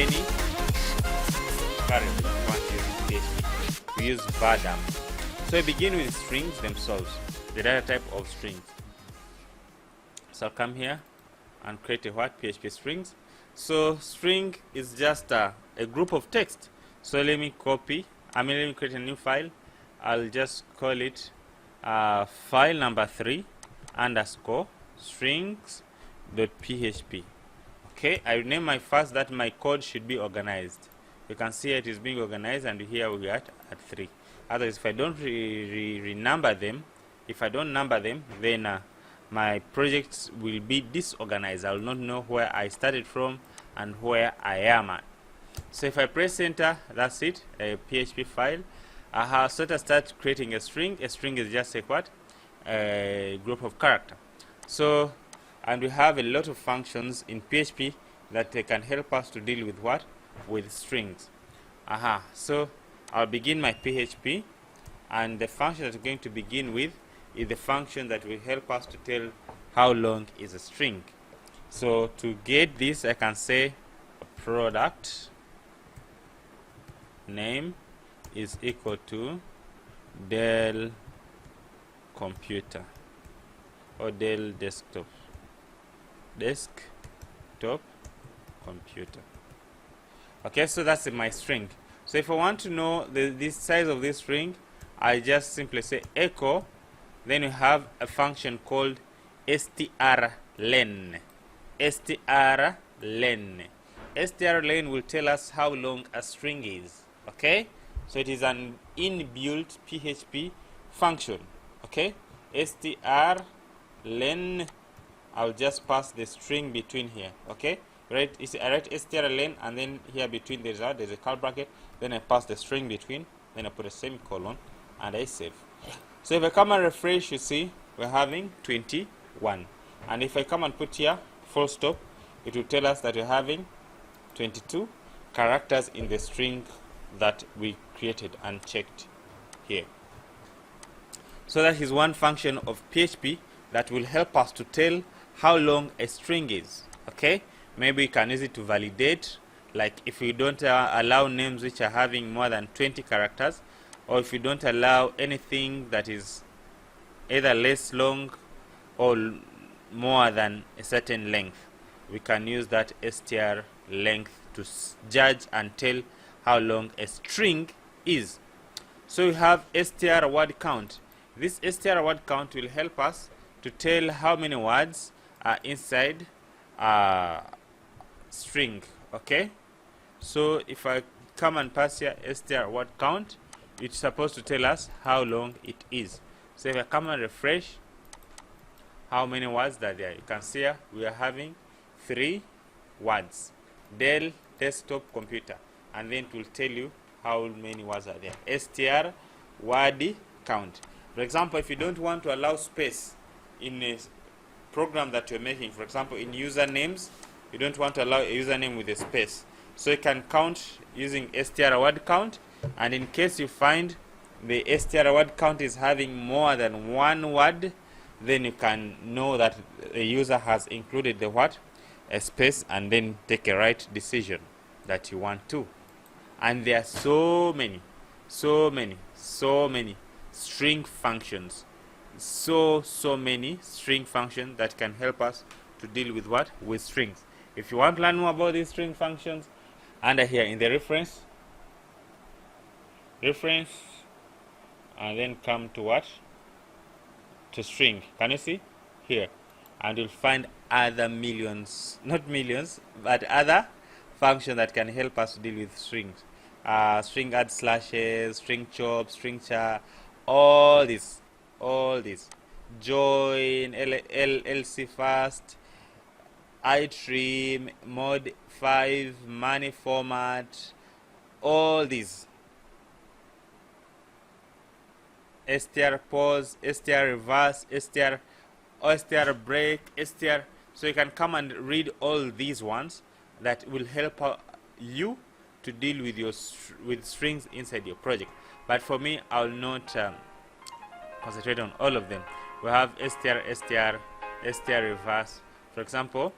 any variable you want to use in PHP. We use var_dump. So we begin with strings themselves, the data type of strings. So I'll come here and create a PHP strings. So string is just a group of text. So let me create a new file. I'll just call it file number 3 underscore strings.php. Okay, I rename my first that my code should be organized. You can see it is being organized, and here we are at 3. Otherwise, if I don't renumber them, if I don't number them, then my projects will be disorganized. I will not know where I started from and where I am at. So if I press enter, that's it, a PHP file. So let us start creating a string. A string is just a a group of character. So, and we have a lot of functions in PHP that can help us to deal with with strings. So I'll begin my PHP, and the function that we're going to begin with is the function that will help us to tell how long is a string. So to get this, I can say product name is equal to Dell computer or Dell desktop computer. Okay, so that's my string. So if I want to know this size of this string, I just simply say echo. Then you have a function called strlen. Strlen will tell us how long a string is. Okay, so it is an inbuilt PHP function. Okay, strlen. I'll just pass the string between here. Okay, I write strlen, and then here between there's a curly bracket. Then I pass the string between. Then I put a semicolon, and I save. So if I come and refresh, you see we're having 21. And if I come and put here full stop, it will tell us that we're having 22 characters in the string that we created and checked here. So that is one function of PHP that will help us to tell how long a string is. Okay, maybe you can use it to validate, like if you don't allow names which are having more than 20 characters, or if you don't allow anything that is either less long or more than a certain length. We can use that str length to judge and tell how long a string is. So we have str word count. This str word count will help us to tell how many words are inside a string. Okay, so if I come and pass here str word count, it's supposed to tell us how long it is. So if I come and refresh, how many words are there? You can see here we are having 3 words, Dell desktop computer, and then it will tell you how many words are there. Str word count. For example, if you don't want to allow space in a program that you're making, for example in usernames, you don't want to allow a username with a space, so you can count using str word count. And in case you find the str word count is having more than 1 word, then you can know that the user has included the a space, and then take a right decision that you want to. And there are so many string functions, so many string functions that can help us to deal with with strings. If you want to learn more about these string functions, under here in the reference, and then come to to string. Can you see here? And you'll find other millions, not millions, but other functions that can help us to deal with strings. String add slashes, string chop, string char, all this, join, LC fast, itrim, mod 5, money format, all these. str pause, str reverse, str break, str. So you can come and read all these ones that will help you to deal with strings inside your project. But for me, I will not concentrate on all of them. We have str reverse. For example,